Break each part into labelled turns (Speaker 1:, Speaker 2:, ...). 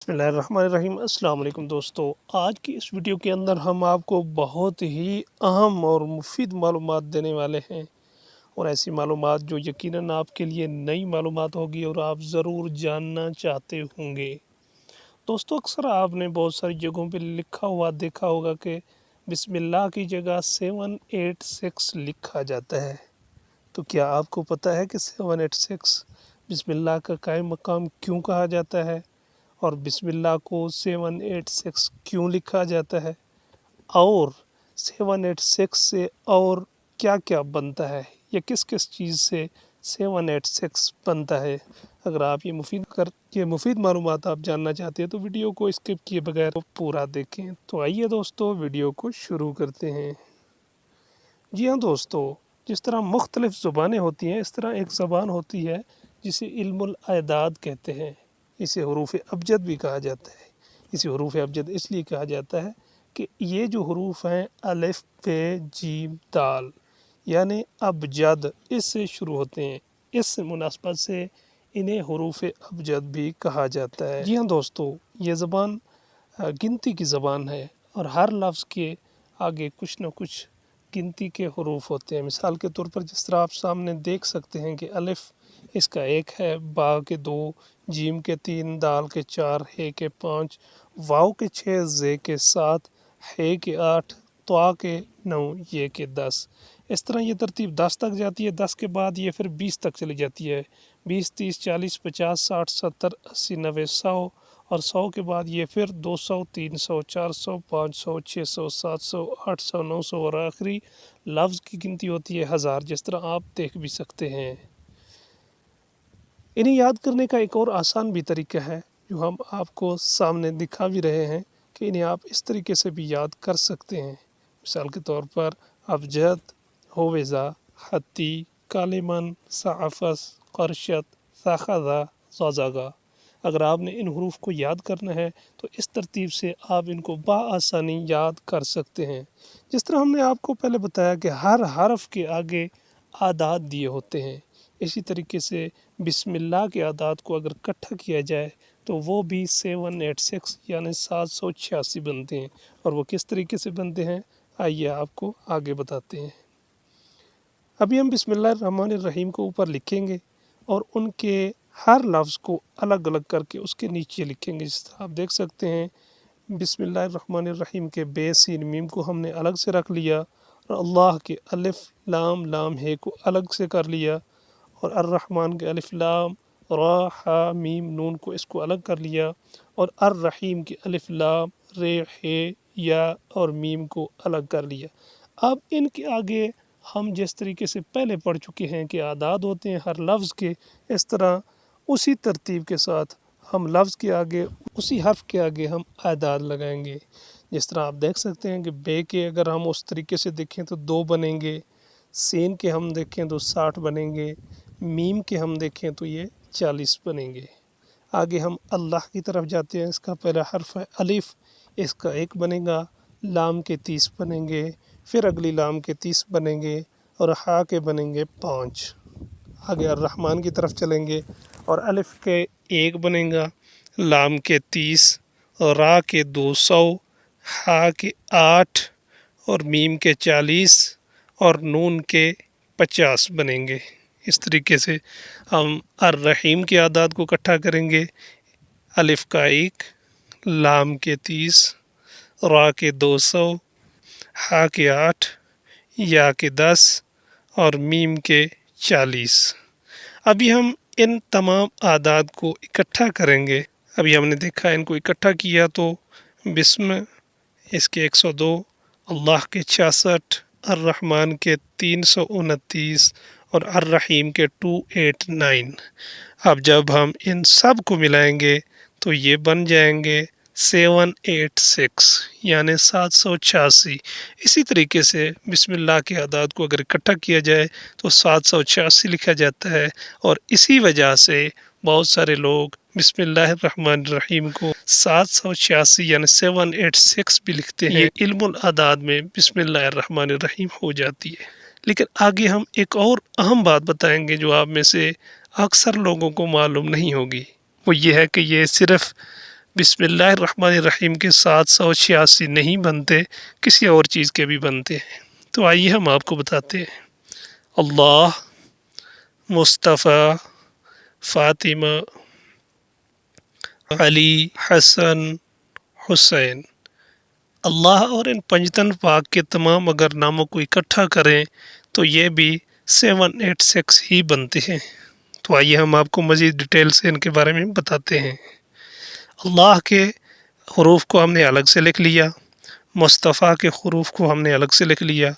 Speaker 1: बिस्मिल्लाहिर्रहमानिर्रहीम। अस्सलाम वालेकुम दोस्तों, आज की इस वीडियो के अंदर हम आपको बहुत ही अहम और मुफीद मालूमात देने वाले हैं, और ऐसी मालूमात जो यकीनन आपके लिए नई मालूमात होगी और आप ज़रूर जानना चाहते होंगे। दोस्तों, अक्सर आपने बहुत सारी जगहों पे लिखा हुआ देखा होगा कि बिस्मिल्लाह की जगह 786 लिखा जाता है। तो क्या आपको पता है कि 786 बिस्मिल्लाह का कायम मकाम क्यों कहा जाता है, और बिस्मिल्लाह को 786 क्यों लिखा जाता है, और 786 से और क्या क्या बनता है, या किस किस चीज़ से 786 बनता है। अगर आप ये मुफीद मालूमात आप जानना चाहते हैं तो वीडियो को स्किप किए बगैर पूरा देखें। तो आइए दोस्तों, वीडियो को शुरू करते हैं। जी हाँ दोस्तों, जिस तरह मुख्तलिफ़ ज़ुबानें होती हैं, इस तरह एक ज़बान होती है जिसे इल्मुल अदाद कहते हैं। इसे हरूफ अबजद भी कहा जाता है। इसे हरूफ अबजद इसलिए कहा जाता है कि ये जो हरूफ हैं अलिफ बे जीम दाल यानी अबजद, इससे शुरू होते हैं। इस मुनासबत से इन्हें हरूफ अबजद भी कहा जाता है। जी हाँ दोस्तों, ये ज़बान गिनती की ज़बान है, और हर लफ्ज़ के आगे कुछ न कुछ गिनती के हरूफ होते हैं। मिसाल के तौर पर जिस तरह आप सामने देख सकते हैं कि अलिफ इसका 1 है, बा के 2, जीम के 3, दाल के 4, हे के 5, वाव के 6, जे के 7, हे के 8, त्वा के 9, ये के 10। इस तरह ये तरतीब 10 तक जाती है। 10 के बाद ये फिर 20 तक चली जाती है। 20, 30, 40, 50, 60, 70, 80, 90, 100, और 100 के बाद ये फिर 200, 300, 400, 500, 600, 700, 800, 900, और आखिरी लफ्ज़ की गिनती होती है 1000, जिस तरह आप देख भी सकते हैं। इन्हें याद करने का एक और आसान भी तरीका है जो हम आपको सामने दिखा भी रहे हैं कि इन्हें आप इस तरीके से भी याद कर सकते हैं। मिसाल के तौर पर अबजद, होवेज़ा, हत्ती, कालिमन, साफ़स, क़रशत, साख़ज़ा, ज़ाज़ागा। अगर आपने इन हरूफ को याद करना है तो इस तरतीब से आप इनको बआसानी याद कर सकते हैं। जिस तरह हमने आपको पहले बताया कि हर हरफ के आगे आदाद दिए होते हैं, इसी तरीके से बिस्मिल्लाह के आदाद को अगर इकट्ठा किया जाए तो वो भी 786 यानी 786 बनते हैं। और वो किस तरीके से बनते हैं, आइए आपको आगे बताते हैं। अभी हम बिस्मिल्लाहिर्रहमानिर्रहीम को ऊपर लिखेंगे और उनके हर लफ्ज़ को अलग अलग करके उसके नीचे लिखेंगे। जिस तरह आप देख सकते हैं, बिस्मिल्लाहिर्रहमानिर्रहीम के बे सीन मीम को हमने अलग से रख लिया, और अल्लाह के अलिफ लाम लाम हे को अलग से कर लिया, और अर्रहमान के अलिफ लाम रा हा मीम नून को इसको अलग कर लिया, और अर्रहीम के अलिफ लाम रे हे या और मीम को अलग कर लिया। अब इनके आगे हम जिस तरीके से पहले पढ़ चुके हैं कि आदाद होते हैं हर लफ्ज़ के, इस तरह उसी तरतीब के साथ हम लफ्ज़ के आगे, उसी हर्फ के आगे हम आदाद लगाएंगे। जिस तरह आप देख सकते हैं कि बे के अगर हम उस तरीके से देखें तो 2 बनेंगे, सीन के हम देखें तो 60 बनेंगे, मीम के हम देखें तो ये 40 बनेंगे। आगे हम अल्लाह की तरफ जाते हैं। इसका पहला हर्फ है अलिफ, इसका 1 बनेगा, लाम के 30 बनेंगे, फिर अगली लाम के 30 बनेंगे, और हा के बनेंगे 5। आगे अर्रहमान की तरफ चलेंगे और अलिफ के 1 बनेगा, लाम के 30, और रा के 200, हा के 8, और मीम के 40, और नून के 50 बनेंगे। इस तरीके से हम अर्रहीम के आदाद को इकट्ठा करेंगे। अलिफ का 1, लाम के 30, रा के 200, हा के 8, या के 10, और मीम के 40। अभी हम इन तमाम आदाद को इकट्ठा करेंगे। अभी हमने देखा इनको इकट्ठा किया तो बिस्म इसके 102, अल्लाह के 66, अर्रहमान के 329, और अर्रहीम के 289। अब जब हम इन सब को मिलाएंगे तो ये बन जाएंगे 786 यानी 786। इसी तरीके से बिस्मिल्लाह के आदाद को अगर इकट्ठा किया जाए तो 786 लिखा जाता है, और इसी वजह से बहुत सारे लोग बिस्मिल्लाहिर्रहमानिर्रहीम को 786 यानी 786 भी लिखते हैं। ये इल्मुल आदाद में बिस्मिल्लाहिर्रहमानिर्रहीम हो जाती है। लेकिन आगे हम एक और अहम बात बताएंगे जो आप में से अक्सर लोगों को मालूम नहीं होगी। वो ये है कि ये सिर्फ़ بسم اللہ الرحمن الرحیم کے 786 نہیں بنتے، کسی اور چیز کے بھی بنتے ہیں۔ تو آئیے ہم آپ کو بتاتے ہیں۔ اللہ، مصطفیٰ، فاطمہ، علی، حسن، حسین۔ اللہ اور ان پنجتن پاک کے تمام اگر ناموں کو اکٹھا کریں تو یہ بھی 786 ہی بنتے ہیں۔ تو آئیے ہم آپ کو مزید ڈیٹیل سے ان کے بارے میں بتاتے ہیں۔ اللہ کے حروف کو ہم نے الگ سے لکھ لیا، مصطفیٰ کے حروف کو ہم نے الگ سے لکھ لیا،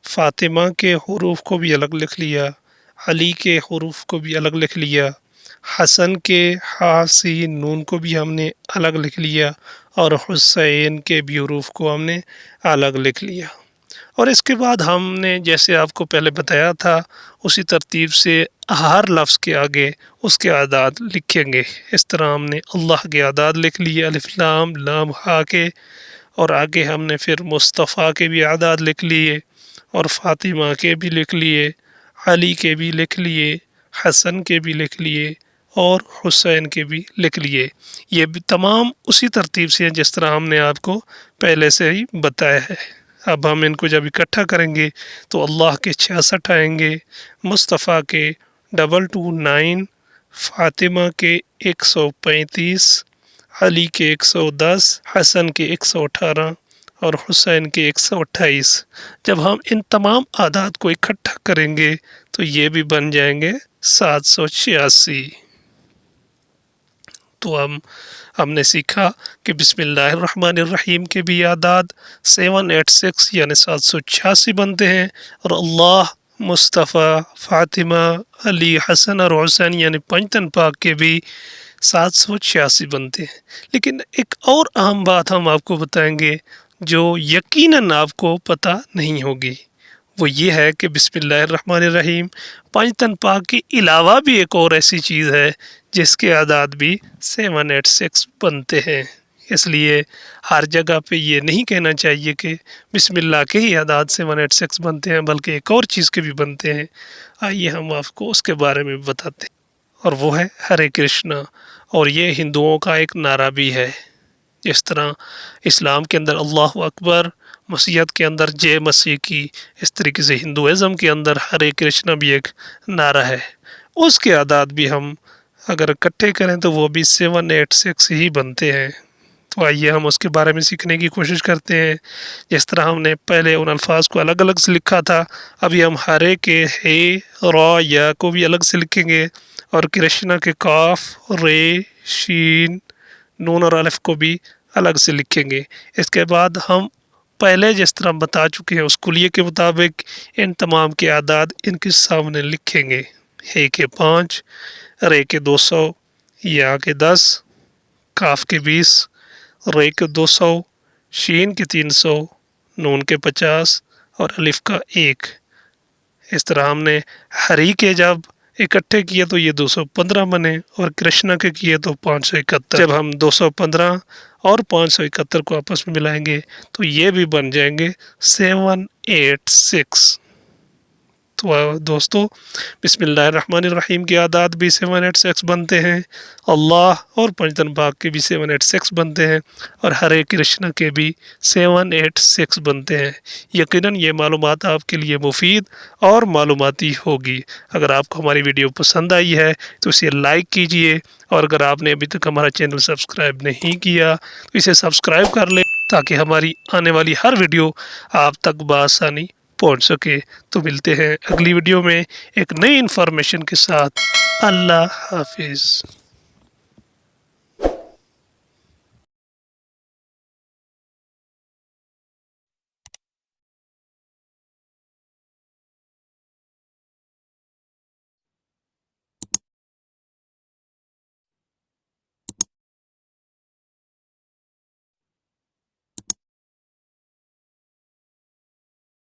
Speaker 1: فاطمہ کے حروف کو بھی الگ لکھ لیا، علی کے حروف کو بھی الگ لکھ لیا، حسن کے حا سین نون کو بھی ہم نے الگ لکھ لیا، اور حسین کے بھی حروف کو ہم نے الگ لکھ لیا۔ اور اس کے بعد ہم نے جیسے آپ کو پہلے بتایا تھا اسی ترتیب سے ہر لفظ کے آگے اس کے اعداد لکھیں گے۔ اس طرح ہم نے اللہ کے اعداد لکھ لیے، الف لام لام ہا کے، اور آگے ہم نے پھر مصطفیٰ کے بھی اعداد لکھ لیے، اور فاطمہ کے بھی لکھ لیے، علی کے بھی لکھ لیے، حسن کے بھی لکھ لیے، اور حسین کے بھی لکھ لیے۔ یہ بھی تمام اسی ترتیب سے ہیں جس طرح ہم نے آپ کو پہلے سے ہی بتایا ہے۔ اب ہم ان کو جب اکٹھا کریں گے تو اللہ کے 66 آئیں گے، مصطفیٰ کے 229، فاطمہ کے 135، علی کے 110، حسن کے 118 اور حسین کے 128۔ جب ہم ان تمام اعداد کو اکٹھا کریں گے تو یہ بھی بن جائیں گے 786۔ تو ہم نے سیکھا کہ بسم اللہ الرحمن الرحیم کے بھی اعداد 786 یعنی 786 بنتے ہیں، اور اللہ، مصطفیٰ، فاطمہ، علی، حسن اور حسین یعنی پنجتن پاک کے بھی 786 بنتے ہیں۔ لیکن ایک اور اہم بات ہم آپ کو بتائیں گے جو یقیناً آپ کو پتہ نہیں ہوگی، وہ یہ ہے کہ بسم اللہ الرحمن الرحیم پنجتن پاک کے علاوہ بھی ایک اور ایسی چیز ہے جس کے اعداد بھی 786 بنتے ہیں۔ اس لیے ہر جگہ پہ یہ نہیں کہنا چاہیے کہ بسم اللہ کے ہی اعداد 786 بنتے ہیں، بلکہ ایک اور چیز کے بھی بنتے ہیں۔ آئیے ہم آپ کو اس کے بارے میں بتاتے ہیں، اور وہ ہے ہرے کرشنا، اور یہ ہندوؤں کا ایک نعرہ بھی ہے۔ جس طرح اسلام کے اندر اللہ اکبر، مسیحیت کے اندر جے مسیح کی، اس طریقے سے ہندوازم کے اندر ہرے کرشنا بھی ایک نعرہ ہے۔ اس کے اعداد بھی ہم اگر اکٹھے کریں تو وہ بھی 786 ہی بنتے ہیں۔ تو آئیے ہم اس کے بارے میں سیکھنے کی کوشش کرتے ہیں۔ جس طرح ہم نے پہلے ان الفاظ کو الگ الگ سے لکھا تھا، ابھی ہم ہرے کے ہے، را، یا کو بھی الگ سے لکھیں گے، اور کرشنا کے کاف، رے، شین، نون اور الف کو بھی الگ سے لکھیں گے۔ اس کے بعد ہم پہلے جس طرح بتا چکے ہیں اس کلیے کے مطابق ان تمام کے اعداد ان کے سامنے لکھیں گے۔ ہے کے 5، رے کے 200، یا کے 10، کاف کے 20، رے کے 200، شین کے 300، نون کے 50 اور الف کا 1۔ اس طرح ہم نے ہری کے جب اکٹھے کیے تو یہ 215 بنے، اور کرشنا کے کیے تو 571۔ جب ہم 215 اور 571 کو آپس میں ملائیں گے تو یہ بھی بن جائیں گے 786۔ تو دوستو، بسم اللہ الرحمن الرحیم کے اعداد بھی 786 بنتے ہیں، اللہ اور پنجتن پاک کے بھی 786 بنتے ہیں، اور ہرے کرشنا کے بھی 786 بنتے ہیں۔ یقیناً یہ معلومات آپ کے لیے مفید اور معلوماتی ہوگی۔ اگر آپ کو ہماری ویڈیو پسند آئی ہے تو اسے لائک کیجئے، اور اگر آپ نے ابھی تک ہمارا چینل سبسکرائب نہیں کیا تو اسے سبسکرائب کر لیں تاکہ ہماری آنے والی ہر ویڈیو آپ تک بآسانی پہنچ سکے۔ تو ملتے ہیں اگلی ویڈیو میں ایک نئی انفارمیشن کے ساتھ۔ اللہ حافظ۔